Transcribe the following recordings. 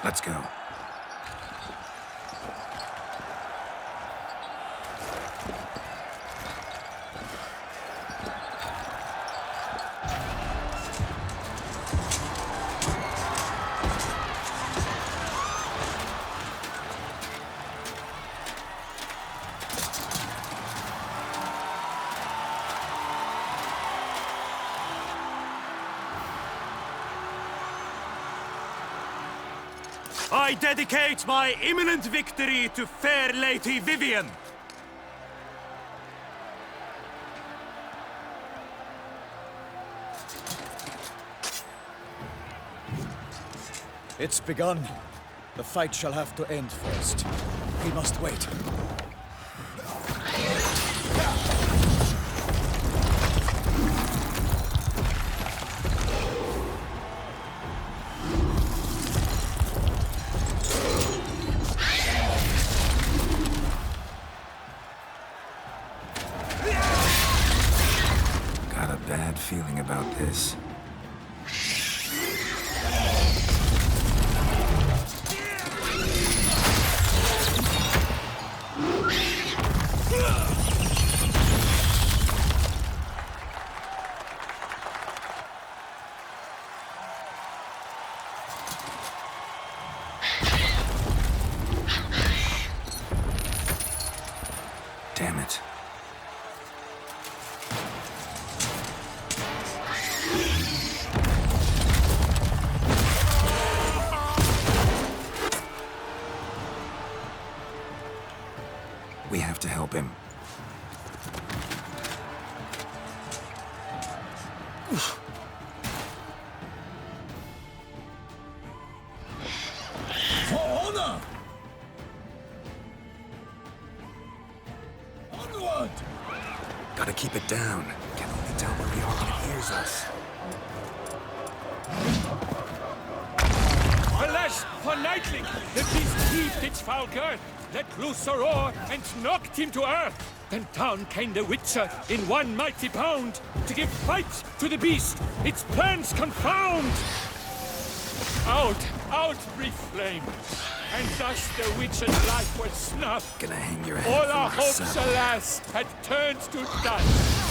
Let's go. I dedicate my imminent victory to fair Lady Vivienne. It's begun. The fight shall have to end first. We must wait. Got a bad feeling about this. Damn it. We have to help him. For honor! Onward! Gotta keep it down. Can only tell where we are when it hears us. Alas, for Nightling, the beast heaved its foul girth, let loose a roar, and knocked him to earth. Then down came the Witcher in one mighty bound, to give fight to the beast, its plans confound. Out breathed flame, and thus the Witcher's life was snuffed. Gonna hang your head All from our our hopes, saddle. alas, had turned to dust.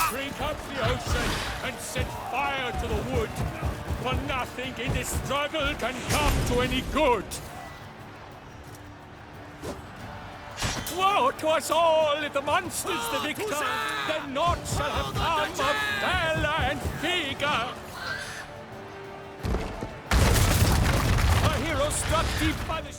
Drink up the ocean and set fire to the wood, for nothing in this struggle can come to any good. Woe to us all if the monster's the victor, then naught shall have come of valor and vigor. A hero struck deep by the...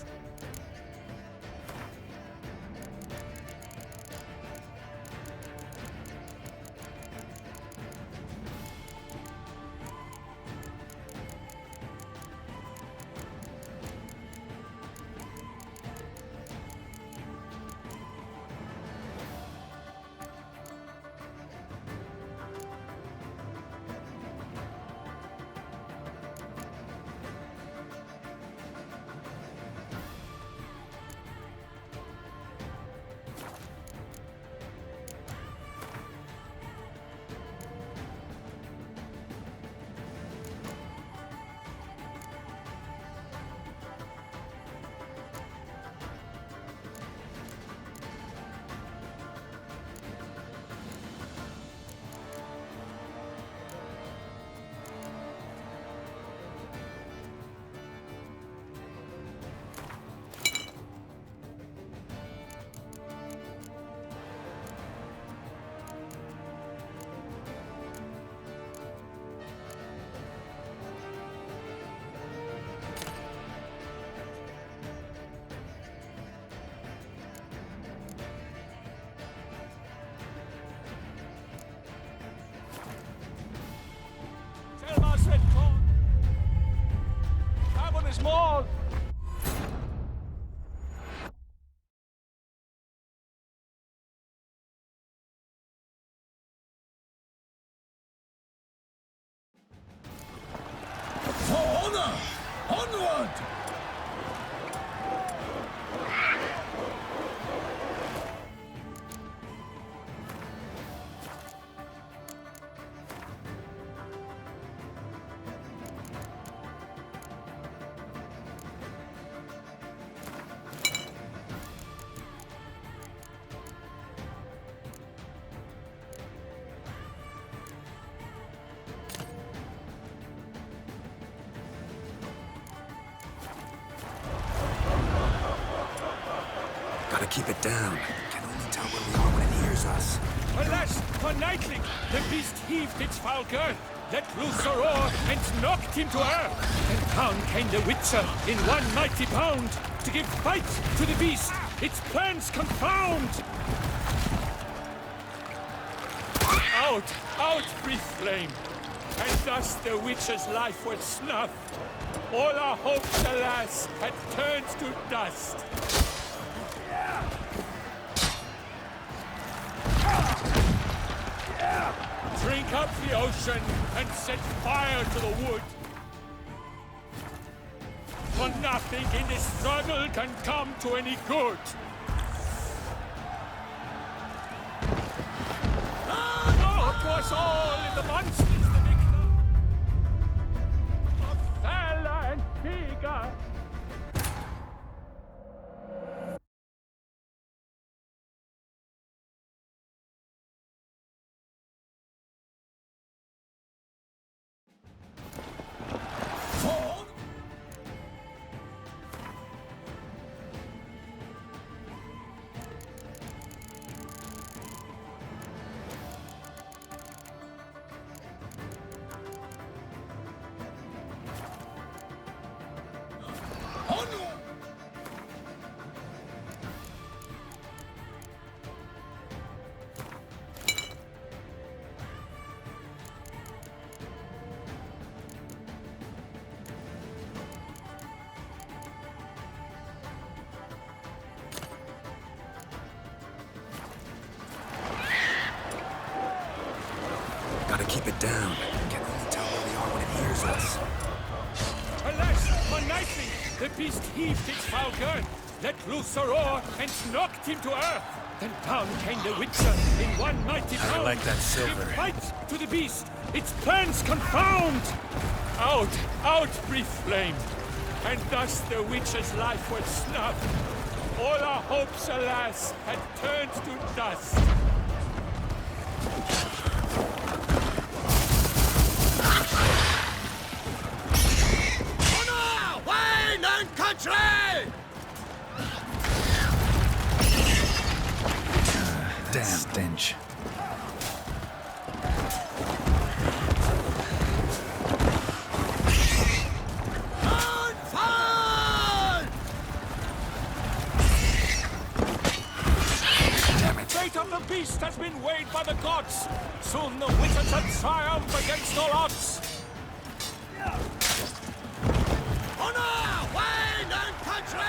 Selma's red corn. Carbon is more. For honor! Onward! Gotta keep it down. Can only tell where we are when it hears us. Alas, for Nightling, the beast heaved its foul girth, let loose a roar, and knocked him to earth. And down came the Witcher in one mighty bound, to give fight to the beast, its plans confound. Out, out, brief flame, and thus the Witcher's life was snuffed. All our hopes, alas, had turned to dust. Drink up the ocean and set fire to the wood. For nothing in this struggle can come to any good. Oh, it was all in the monsters, the victor of Thela and Vega. Gotta keep it down. Can only tell where we are when it hears us. Alas, for Nightling, the beast heaved its foul girth, let loose a roar, and knocked him to earth. Then down came the Witcher in one mighty bound. I like that silver. Give fight to the beast, its plans confound. Out, out, brief flame, and thus the Witcher's life was snuffed. All our hopes, alas, had turned to dust. Country! Damn stench. Damn it. Fate of the beast has been weighed by the gods. Soon the Witcher shall triumph against all odds. Honor! Wayne and country!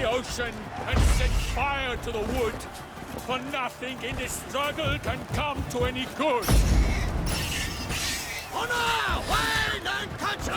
Ocean and set fire to the wood, for nothing in this struggle can come to any good. Honor! Wayne and country!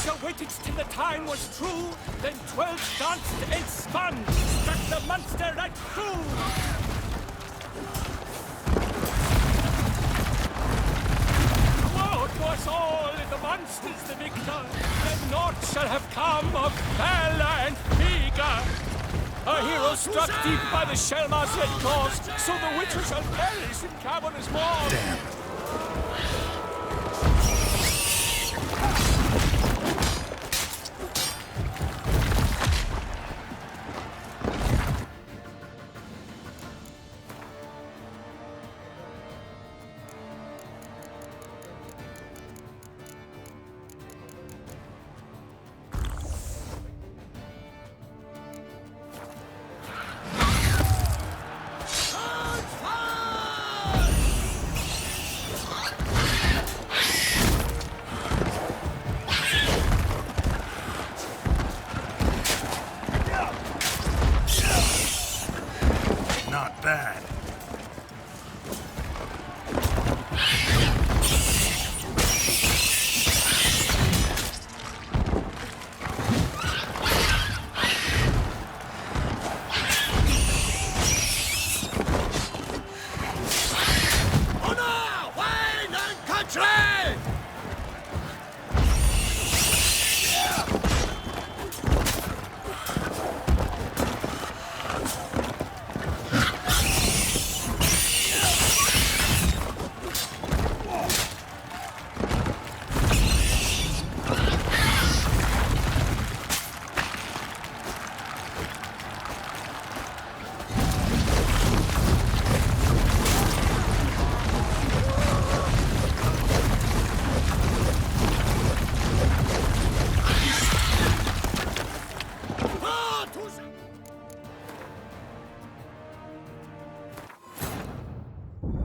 Witcher waited till the time was true, then 12 danced and spun, struck the monster right through. Woe to us all if the monster's the victor, then naught shall have come of valor and vigor. A hero struck deep by the Shellma's red claws, so the Witcher shall perish in cavernous maw. Damn. Not bad. Honor, wine, and country!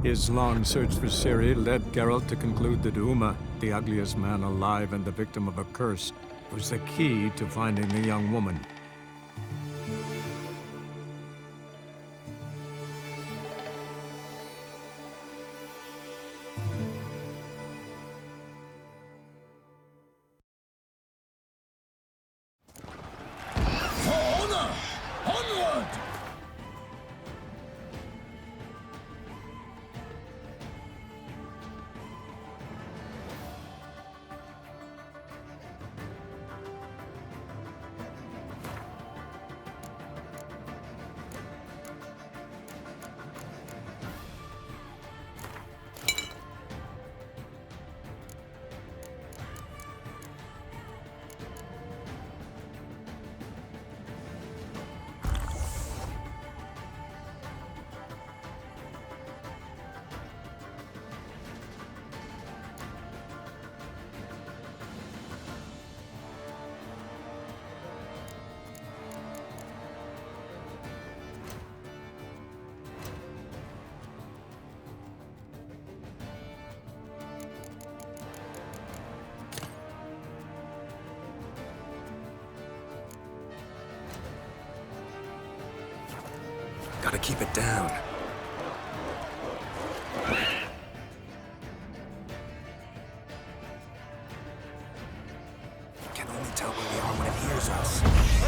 His long search for Ciri led Geralt to conclude that Uma, the ugliest man alive and the victim of a curse, was the key to finding the young woman. For honor! Onward! Gotta keep it down. Can only tell where we are when it hears us.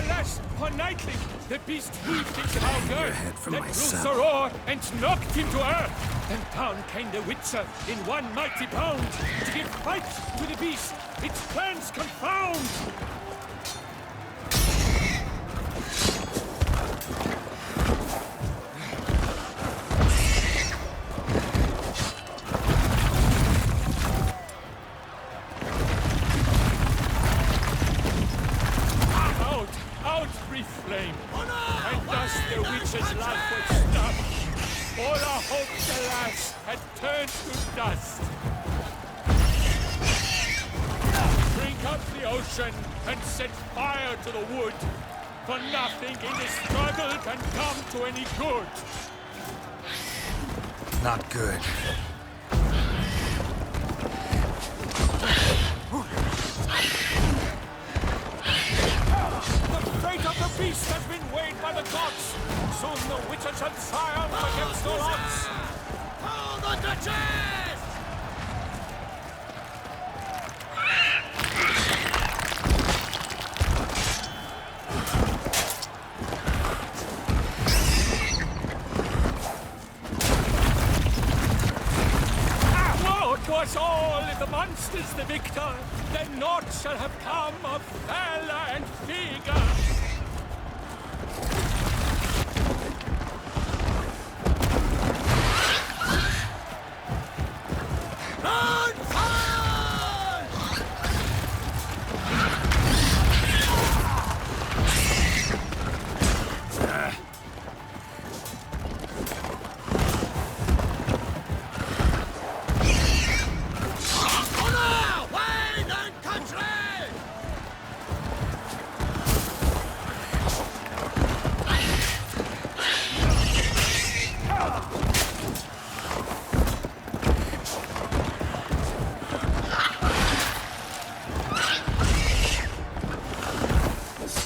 Alas, poor Nightling! The beast heaved into our your girth, head from let my loose a saddle. roar, and knocked him to earth. Then down came the Witcher in one mighty bound, to give fight to the beast, its plans confound. Out, brief flame! And thus the Witcher's life was stopped. All our hopes, alas, had turned to dust. Drink up the ocean and set fire to the wood, for nothing in this struggle can come to any good. Not good. The fate of the beast has been weighed by the gods. Soon the Witcher shall triumph against all odds. Hold the Duchess! is the victor, then naught shall have come of valor and vigor.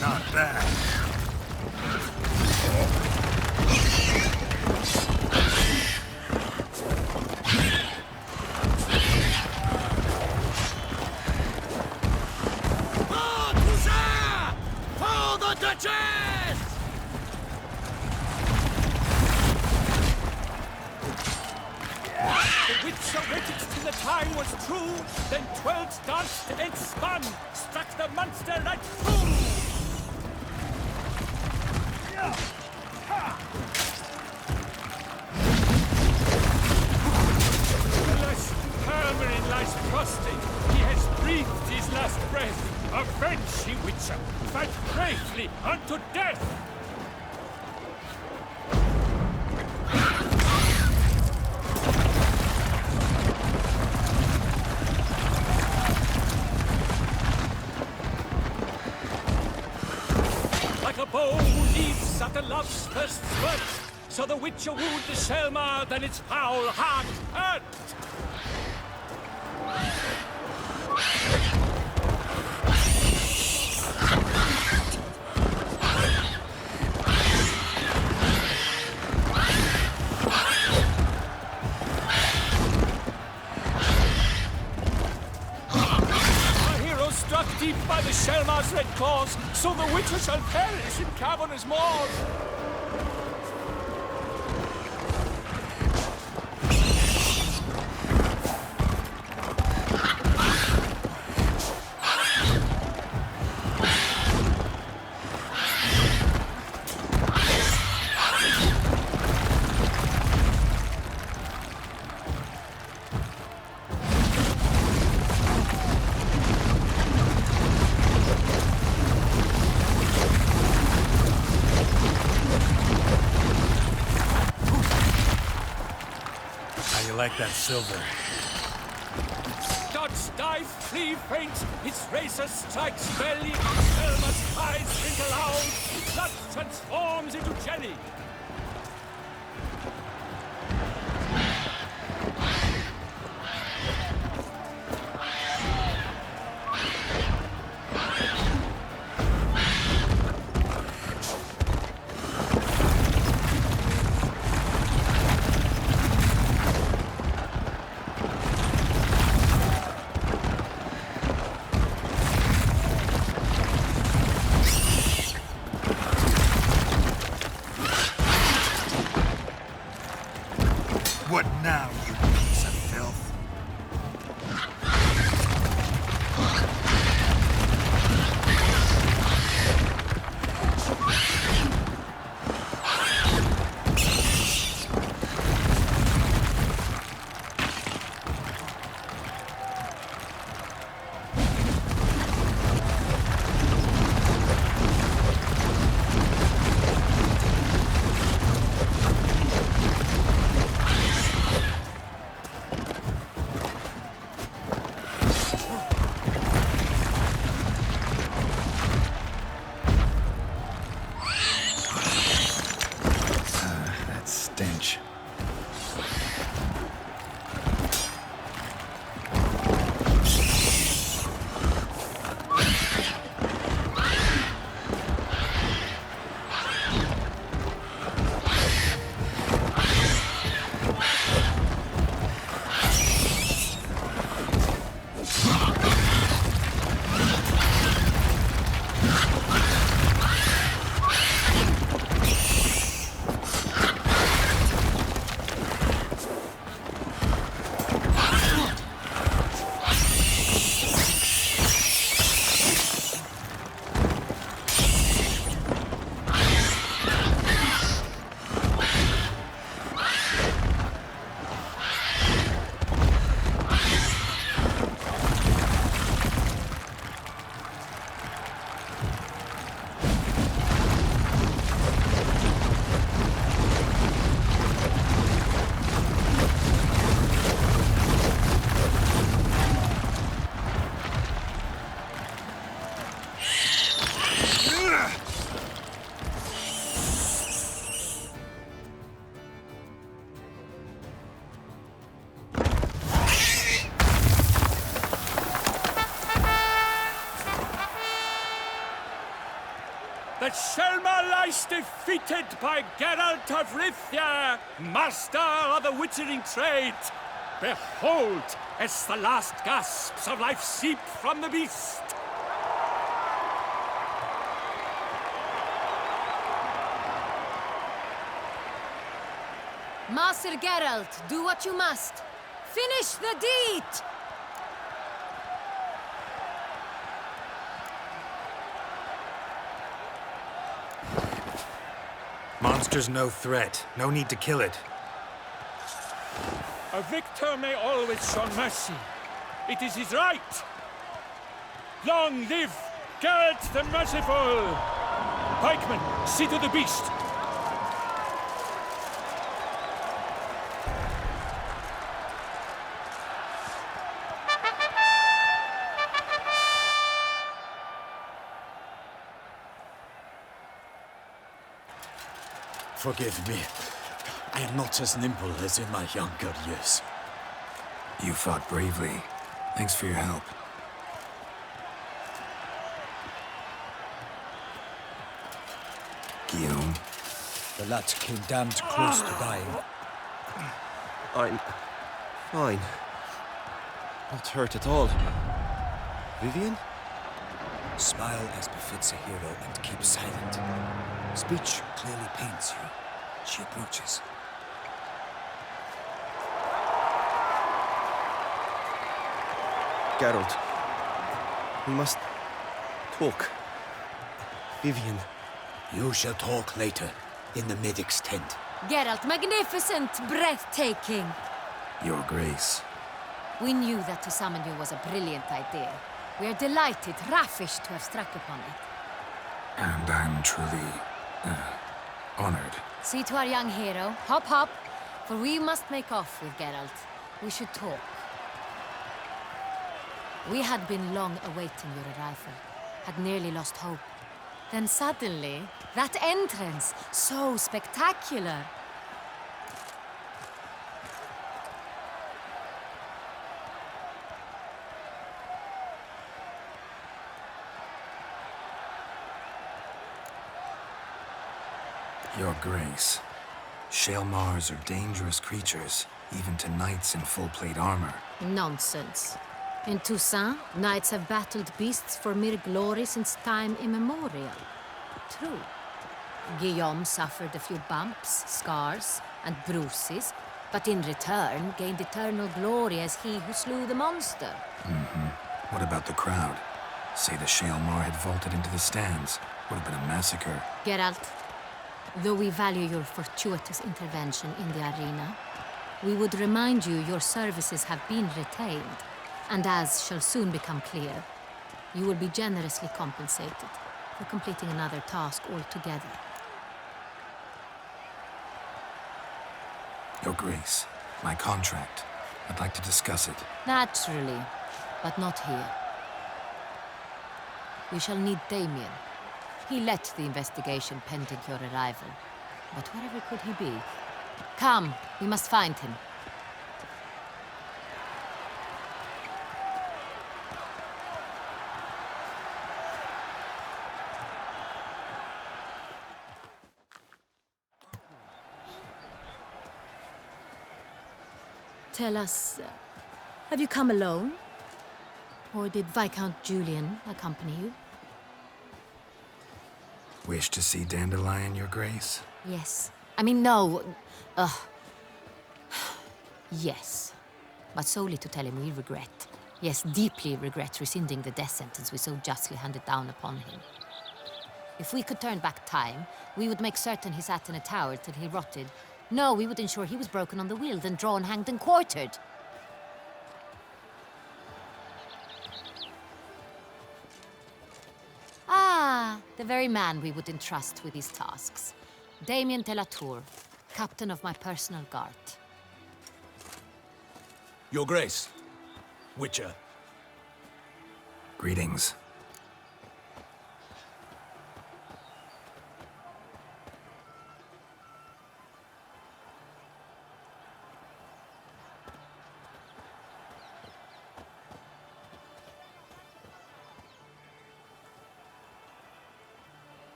Not bad. For the Duchess! The Witcher waited till the time was true, then twirled, danced, and spun, struck the monster right through! Alas, Hermarin lies prostrate. He has breathed his last breath. Avenge, ye Witcher! Fight bravely unto death! Like a bow leaves after love's first spurt, so the Witcher wooed the Selma, then its foul heart hurt. Our hero struck deep by the Selma's red claws, so the Witcher shall perish in cavernous maws. How you like that silver? Dodge, dive, flee, feint, its razor strikes belly, Selma's eyes blink aloud, blood transforms into jelly. What now, you piece of filth? that Shelmar lies defeated by Geralt of Rithia, master of the witchering trade. Behold, as the last gasps of life seep from the beast. Master Geralt, do what you must. Finish the deed! Monster's no threat. No need to kill it. A victor may always show mercy. It is his right. Long live Geralt the Merciful! Pikemen, see to the beast. Forgive me. I am not as nimble as in my younger years. You fought bravely. Thanks for your help. Guillaume. The lad came damned close to dying. I'm fine. Not hurt at all. Vivian? Smile as befits a hero and keep silent. Speech clearly pains you. She approaches. Geralt. We must talk. Vivian. You shall talk later, in the medic's tent. Geralt, magnificent, breathtaking. Your Grace. We knew that to summon you was a brilliant idea. We are delighted, ravished to have struck upon it. And I'm truly, honored. See to our young hero. Hop, hop. For we must make off with Geralt. We should talk. We had been long awaiting your arrival. Had nearly lost hope. Then suddenly, that entrance, so spectacular. Your Grace. Shaelmars are dangerous creatures, even to knights in full-plate armor. Nonsense. In Toussaint, knights have battled beasts for mere glory since time immemorial. True. Guillaume suffered a few bumps, scars, and bruises, but in return gained eternal glory as he who slew the monster. What about the crowd? Say the Shaelmar had vaulted into the stands. Would have been a massacre. Geralt, though we value your fortuitous intervention in the arena, we would remind you your services have been retained, and as shall soon become clear, you will be generously compensated for completing another task altogether. Your Grace, my contract. I'd like to discuss it. Naturally, but not here. We shall need Damien. He led the investigation pending your arrival. But wherever could he be? Come, we must find him. Tell us, have you come alone? Or did Viscount Julian accompany you? Wish to see Dandelion, Your Grace? Yes. I mean, no. Yes. But solely to tell him we regret. Yes, deeply regret rescinding the death sentence we so justly handed down upon him. If we could turn back time, we would make certain he sat in a tower till he rotted. No, we would ensure he was broken on the wheel, then drawn, hanged, and quartered. Ah, the very man we would entrust with these tasks. Damien de la Tour, captain of my personal guard. Your Grace. Witcher. Greetings.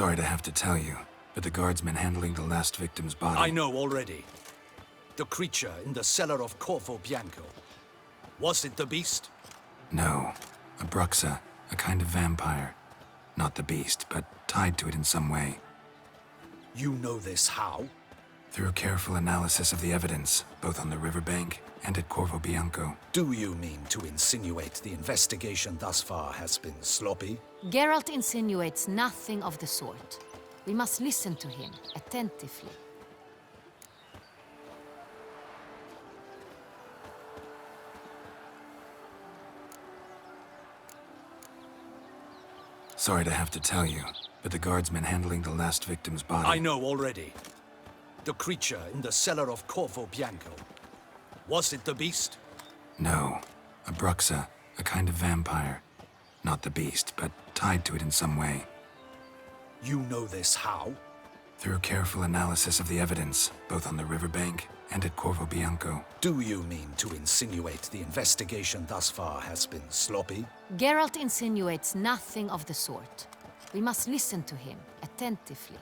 Sorry to have to tell you, but the guardsmen handling the last victim's body... I know already. The creature in the cellar of Corvo Bianco. Was it the beast? No. A Bruxa, a kind of vampire. Not the beast, but tied to it in some way. You know this how? Through careful analysis of the evidence, both on the riverbank and at Corvo Bianco. Do you mean to insinuate the investigation thus far has been sloppy? Geralt insinuates nothing of the sort. We must listen to him attentively. Sorry to have to tell you, but the guardsmen handling the last victim's body... I know already. The creature in the cellar of Corvo Bianco. Was it the beast? No. A Bruxa, a kind of vampire. Not the beast, but tied to it in some way. You know this how? Through careful analysis of the evidence, both on the riverbank and at Corvo Bianco. Do you mean to insinuate the investigation thus far has been sloppy? Geralt insinuates nothing of the sort. We must listen to him attentively.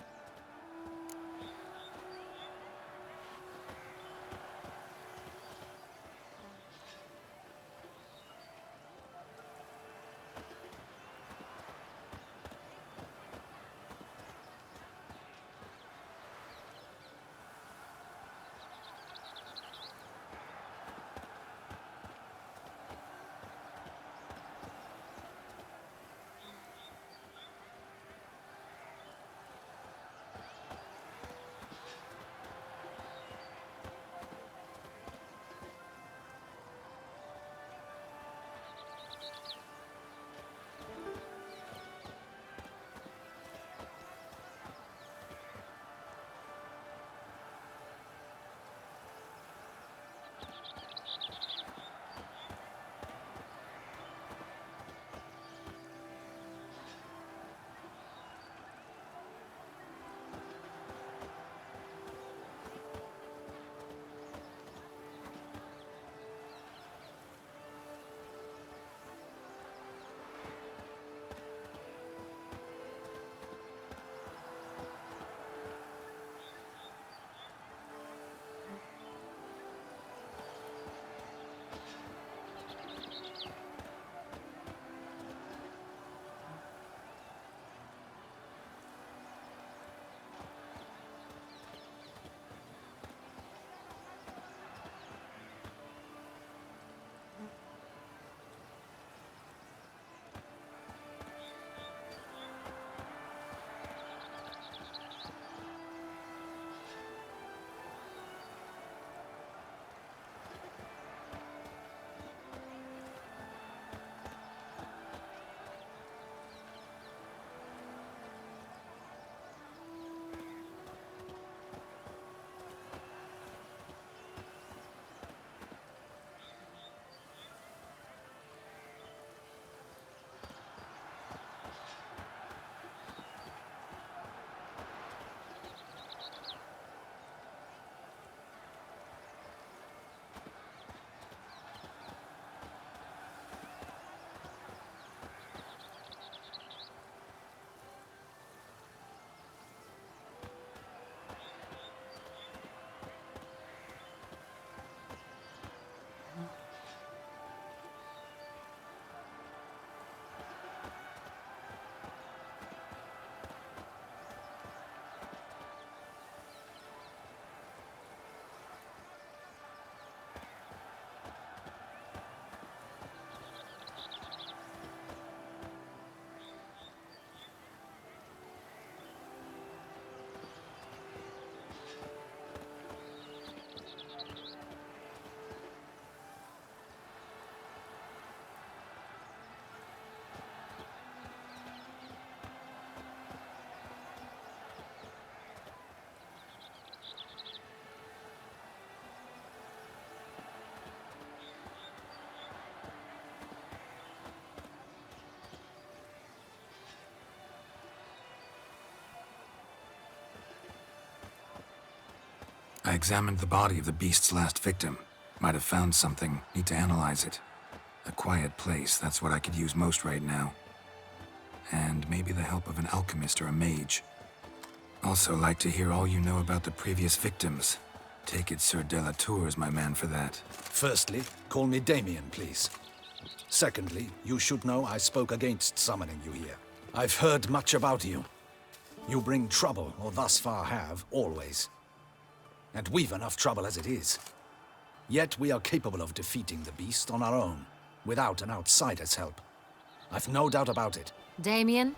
I examined the body of the beast's last victim. Might have found something. Need to analyze it. A quiet place, that's what I could use most right now. and maybe the help of an alchemist or a mage. Also like to hear all you know about the previous victims. Take it Sir Delatour is my man for that. Firstly, call me Damien, please. Secondly, you should know I spoke against summoning you here. I've heard much about you. You bring trouble, or thus far have, always. And we've enough trouble as it is. Yet we are capable of defeating the beast on our own, without an outsider's help. I've no doubt about it. Damien,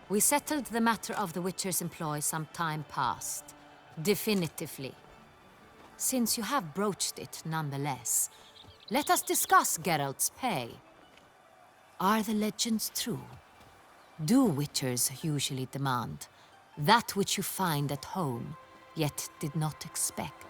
we settled the matter of the Witcher's employ some time past. Definitively. Since you have broached it nonetheless, let us discuss Geralt's pay. Are the legends true? Do Witchers usually demand that which you find at home, yet did not expect?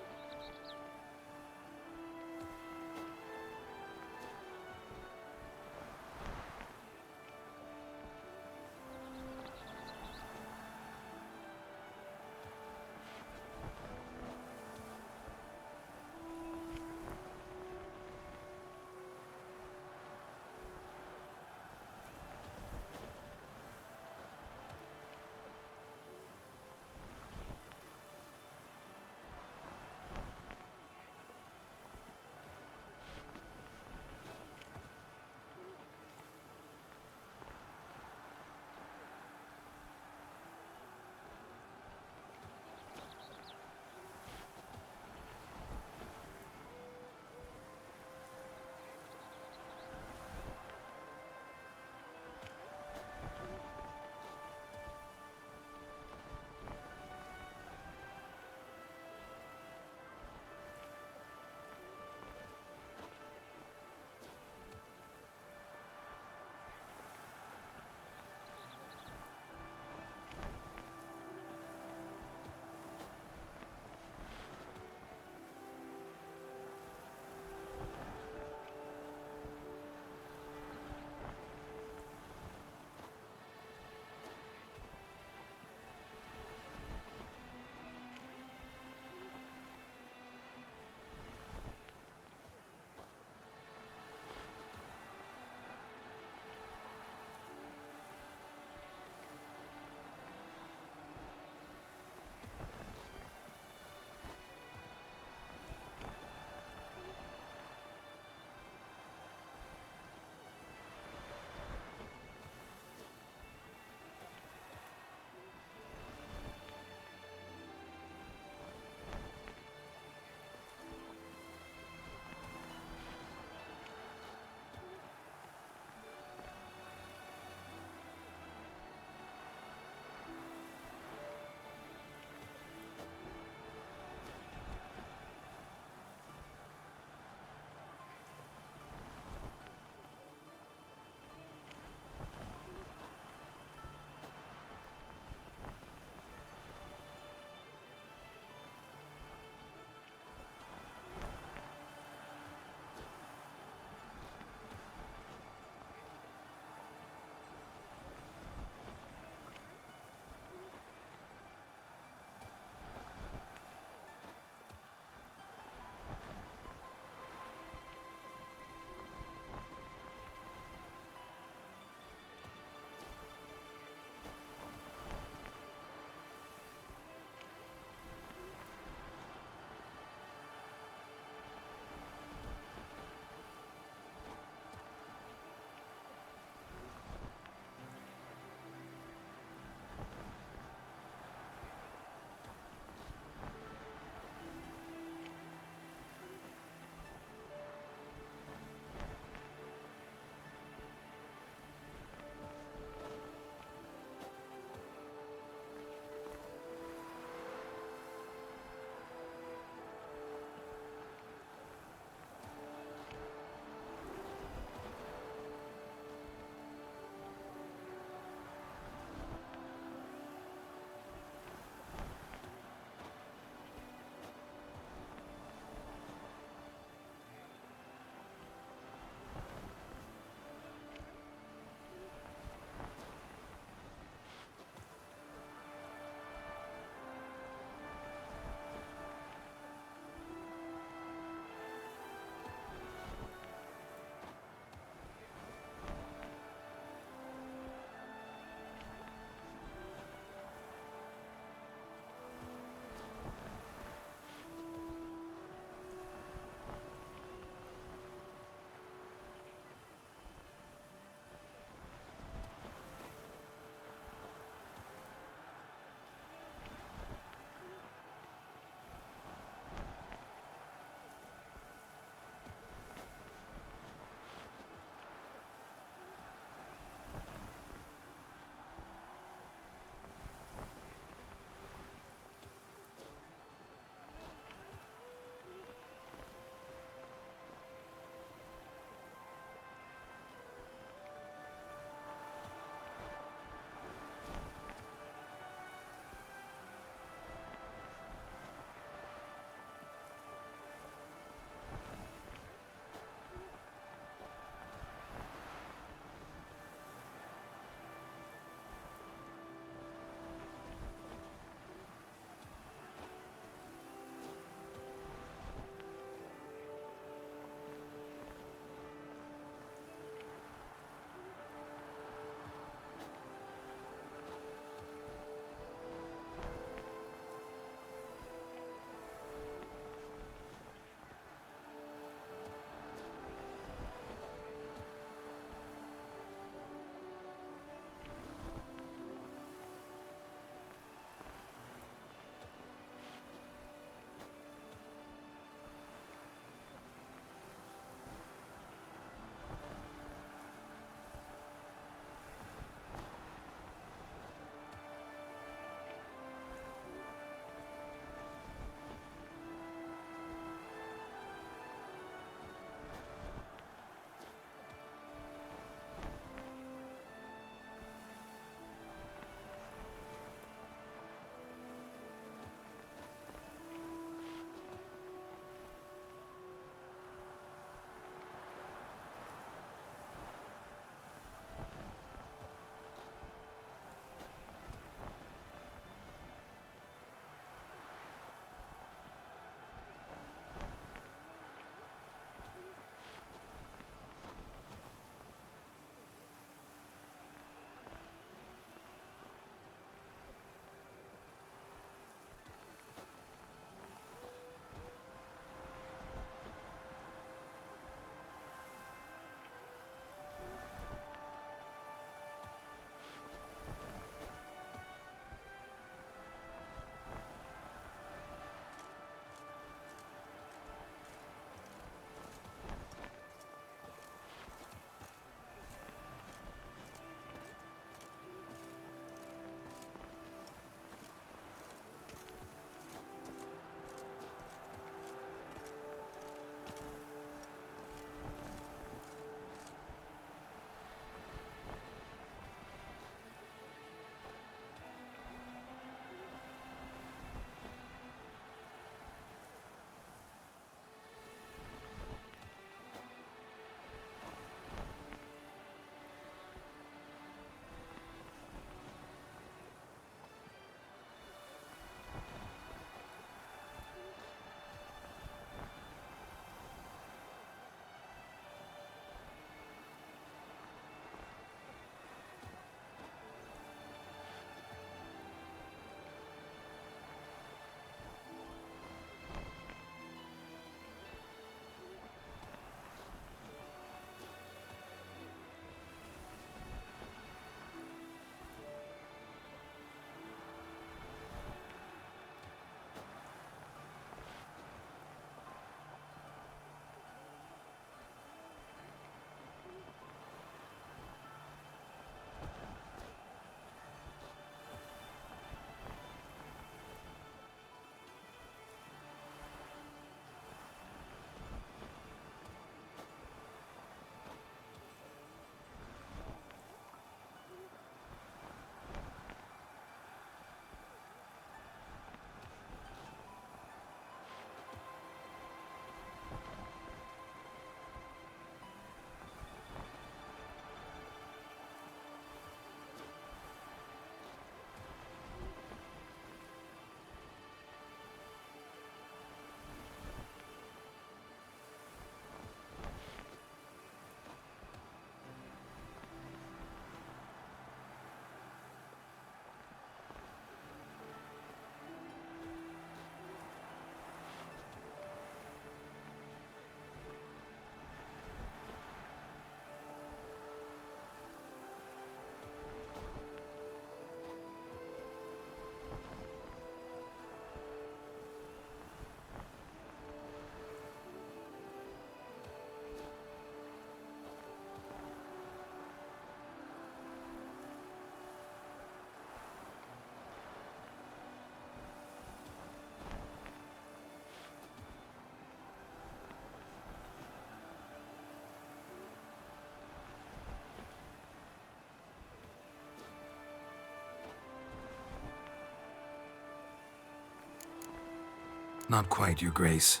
Not quite, Your Grace.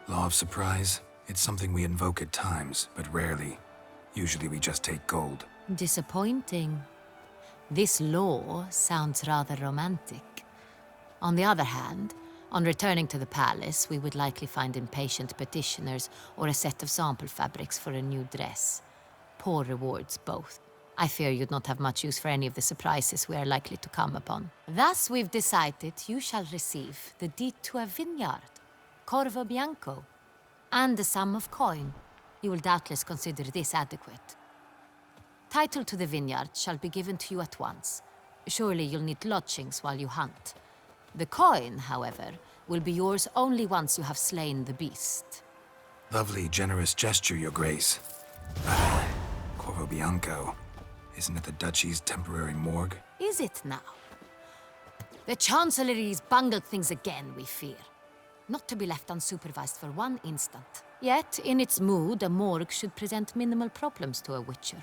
Law of surprise, it's something we invoke at times, but rarely. Usually we just take gold. Disappointing. This law sounds rather romantic. On the other hand, on returning to the palace, we would likely find impatient petitioners or a set of sample fabrics for a new dress. Poor rewards, both. I fear you'd not have much use for any of the surprises we are likely to come upon. Thus, we've decided you shall receive the deed to a vineyard, Corvo Bianco, and a sum of coin. You will doubtless consider this adequate. Title to the vineyard shall be given to you at once. Surely you'll need lodgings while you hunt. The coin, however, will be yours only once you have slain the beast. Lovely, generous gesture, Your Grace. Corvo Bianco. Isn't it the Duchy's temporary morgue? Is it now? The Chancellery's bungled things again, we fear. Not to be left unsupervised for one instant. Yet, in its mood, a morgue should present minimal problems to a witcher.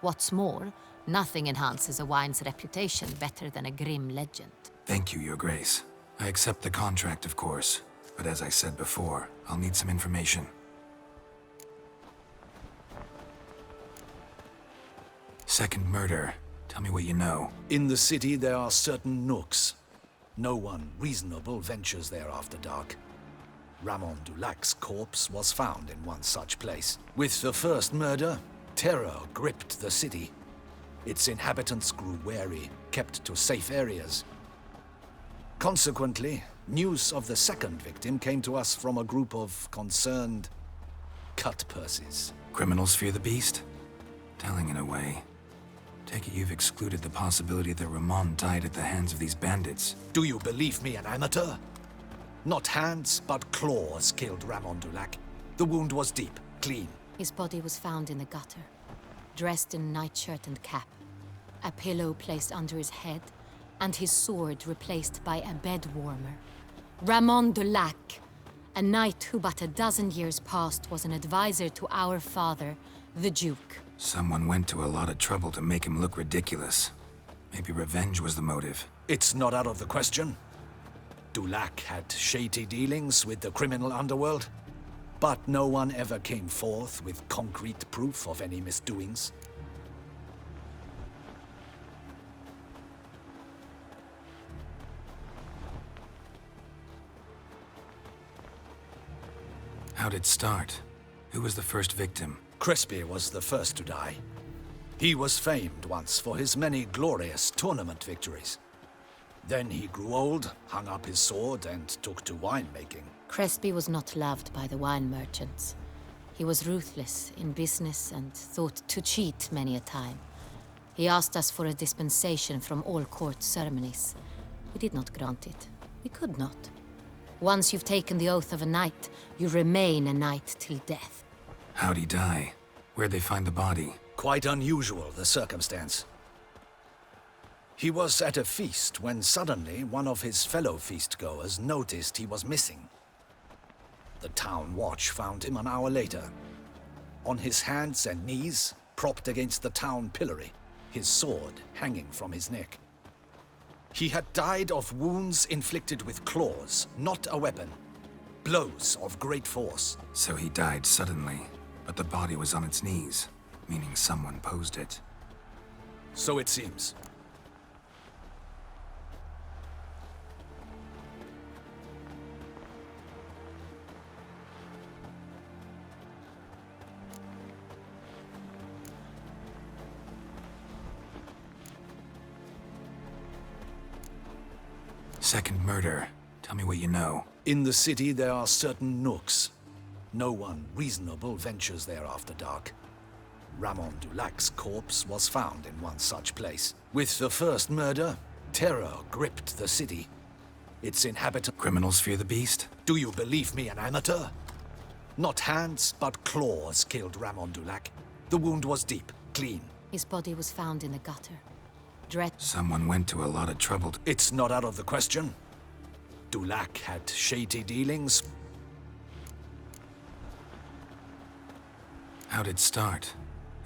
What's more, nothing enhances a wine's reputation better than a grim legend. Thank you, Your Grace. I accept the contract, of course. But as I said before, I'll need some information. Second murder. Tell me what you know. In the city, there are certain nooks. No one reasonable ventures there after dark. Ramon Dulac's corpse was found in one such place. With the first murder, terror gripped the city. Its inhabitants grew wary, kept to safe areas. Consequently, news of the second victim came to us from a group of concerned cut-purses. Criminals fear the beast? Telling in a way. Take it you've excluded the possibility that Ramon died at the hands of these bandits. Do you believe me an amateur? Not hands, but claws killed Ramon Dulac. The wound was deep, clean. His body was found in the gutter, dressed in nightshirt and cap, a pillow placed under his head, and his sword replaced by a bed warmer. Ramon Dulac, a knight who but a dozen years past was an advisor to our father, the Duke. Someone went to a lot of trouble to make him look ridiculous. Maybe revenge was the motive. It's not out of the question. Dulac had shady dealings with the criminal underworld, but no one ever came forth with concrete proof of any misdoings. How'd it start? Who was the first victim? Crespi was the first to die. He was famed once for his many glorious tournament victories. Then he grew old, hung up his sword, and took to winemaking. Crespi was not loved by the wine merchants. He was ruthless in business and thought to cheat many a time. He asked us for a dispensation from all court ceremonies. We did not grant it. We could not. Once you've taken the oath of a knight, you remain a knight till death. How'd he die? Where'd they find the body? Quite unusual, the circumstance. He was at a feast when suddenly one of his fellow feastgoers noticed he was missing. The town watch found him an hour later. On his hands and knees, propped against the town pillory, his sword hanging from his neck. He had died of wounds inflicted with claws, not a weapon. Blows of great force. So he died suddenly, but the body was on its knees, meaning someone posed it. So it seems. Second murder. Tell me what you know. In the city, there are certain nooks. No one reasonable ventures there after dark. Ramon Dulac's corpse was found in one such place. With the first murder, terror gripped the city. Its inhabitants... Criminals fear the beast? Do you believe me an amateur? Not hands, but claws killed Ramon Dulac. The wound was deep, clean. His body was found in the gutter. Someone went to a lot of trouble to... It's not out of the question. Dulac had shady dealings. How'd it start?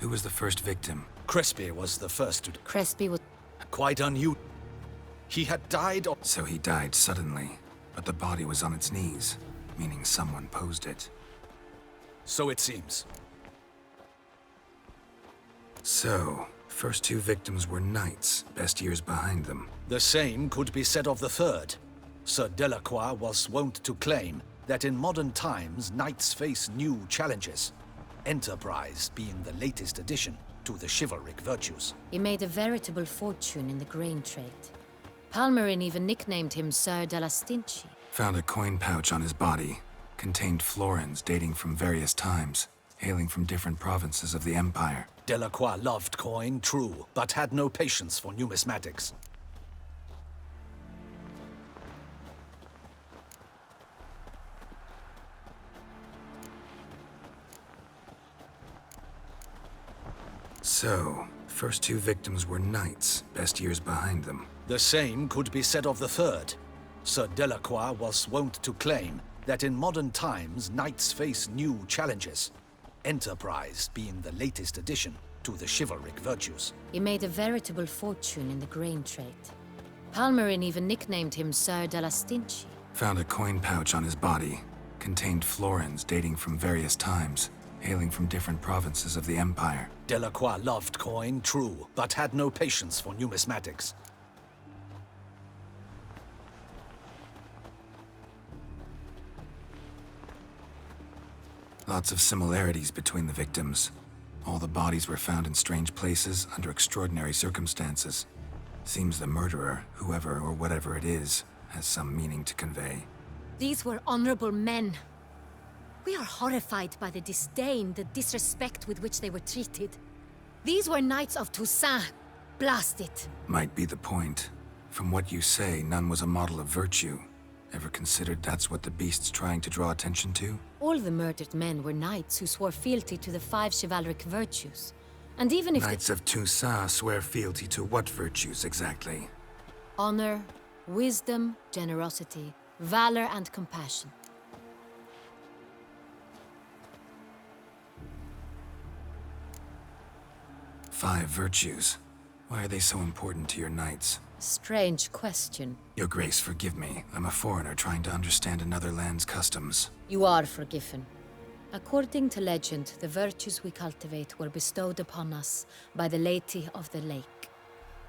Who was the first victim? Crespi was the first to... Crespi was... Quite unusual. He had died of... So he died suddenly, but the body was on its knees, meaning someone posed it. So it seems. So, first two victims were knights, best years behind them. The same could be said of the third. Sir Delacroix was wont to claim that in modern times knights face new challenges, enterprise being the latest addition to the chivalric virtues. He made a veritable fortune in the grain trade. Palmerin even nicknamed him Sir de la Stinchi. Found a coin pouch on his body. Contained florins dating from various times, hailing from different provinces of the Empire. Delacroix loved coin, true, but had no patience for numismatics. So, first two victims were knights, best years behind them. The same could be said of the third. Sir Delacroix was wont to claim that in modern times knights face new challenges, enterprise being the latest addition to the chivalric virtues. He made a veritable fortune in the grain trade. Palmerin even nicknamed him Sir de la Stinchi. Found a coin pouch on his body. Contained florins dating from various times, hailing from different provinces of the Empire. Delacroix loved coin, true, but had no patience for numismatics. Lots of similarities between the victims. All the bodies were found in strange places under extraordinary circumstances. Seems the murderer, whoever or whatever it is, has some meaning to convey. These were honorable men. We are horrified by the disdain, the disrespect with which they were treated. These were knights of Toussaint. Blast it. Might be the point. From what you say, none was a model of virtue. Ever considered that's what the beast's trying to draw attention to? All the murdered men were knights who swore fealty to the 5 chivalric virtues. And even if Knights of Toussaint swear fealty to what virtues exactly? honor, wisdom, generosity, valor, and compassion. Five virtues. Why are they so important to your knights? Strange question. Your Grace, forgive me. I'm a foreigner trying to understand another land's customs. You are forgiven. According to legend, the virtues we cultivate were bestowed upon us by the Lady of the Lake.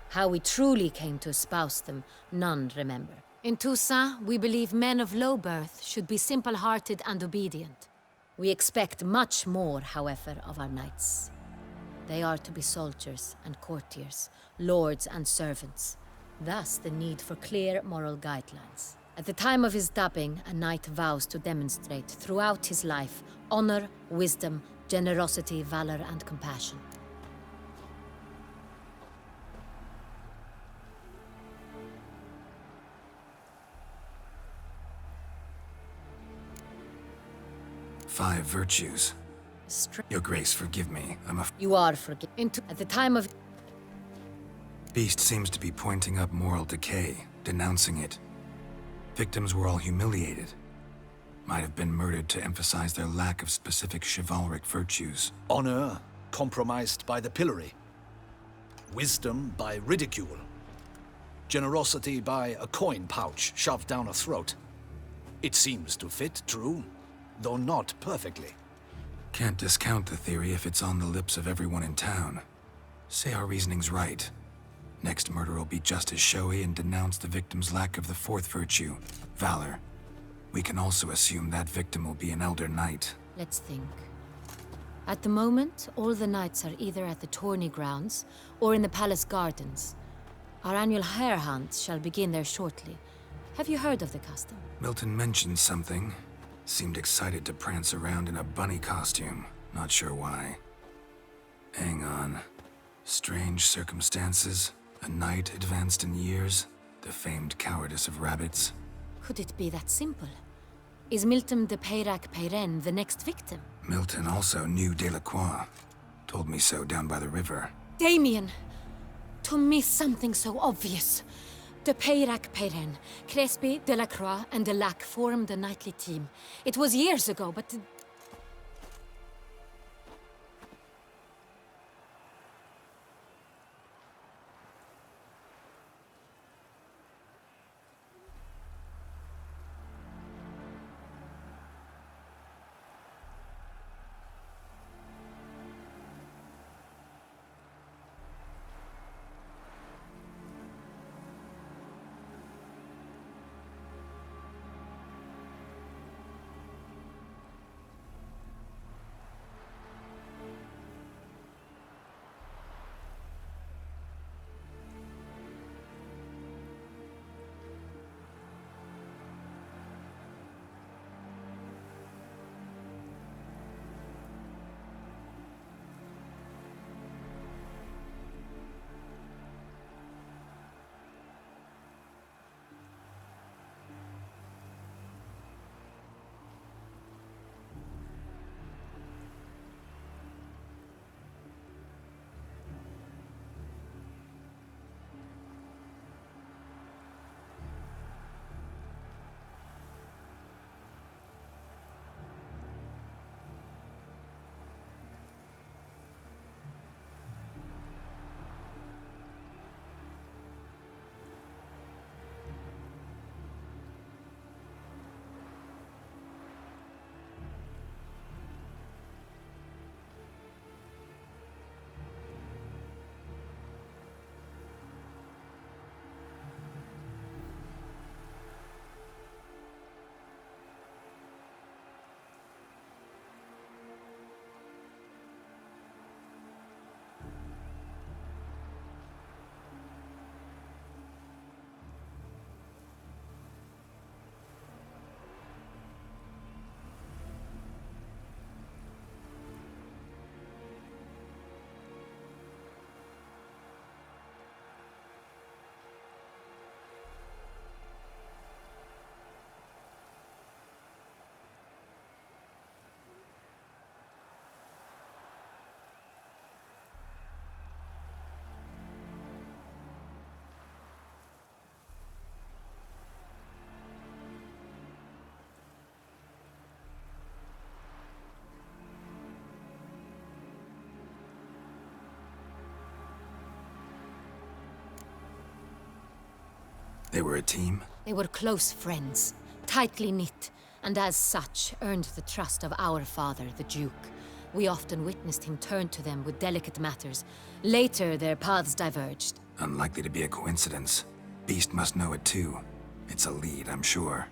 How we truly came to espouse them, none remember. In Toussaint, we believe men of low birth should be simple-hearted and obedient. We expect much more, however, of our knights. They are to be soldiers and courtiers, lords and servants. Thus, the need for clear moral guidelines. At the time of his dubbing, a knight vows to demonstrate throughout his life honor, wisdom, generosity, valor, and compassion. Five virtues. Your Grace, forgive me. You are forgiven. At the time of... Beast seems to be pointing up moral decay, denouncing it. Victims were all humiliated. Might have been murdered to emphasize their lack of specific chivalric virtues. Honor compromised by the pillory. Wisdom by ridicule. Generosity by a coin pouch shoved down a throat. It seems to fit, true, though not perfectly. Can't discount the theory if it's on the lips of everyone in town. Say our reasoning's right. Next murder will be just as showy and denounce the victim's lack of the fourth virtue, valor. We can also assume that victim will be an elder knight. Let's think. At the moment, all the knights are either at the tourney grounds or in the palace gardens. Our annual hare hunt shall begin there shortly. Have you heard of the custom? Milton mentioned something. Seemed excited to prance around in a bunny costume. Not sure why. Hang on. Strange circumstances. A knight advanced in years. The famed cowardice of rabbits. Could it be that simple? Is Milton de Peyrac-Peyren the next victim? Milton also knew Delacroix. Told me so down by the river. Damien! To miss something so obvious. De Peyrac-Peyren, Crespi, Delacroix, and Delac formed a knightly team. It was years ago, but... They were a team? They were close friends, tightly knit, and as such earned the trust of our father, the Duke. We often witnessed him turn to them with delicate matters. Later, their paths diverged. Unlikely to be a coincidence. Beast must know it too. It's a lead, I'm sure.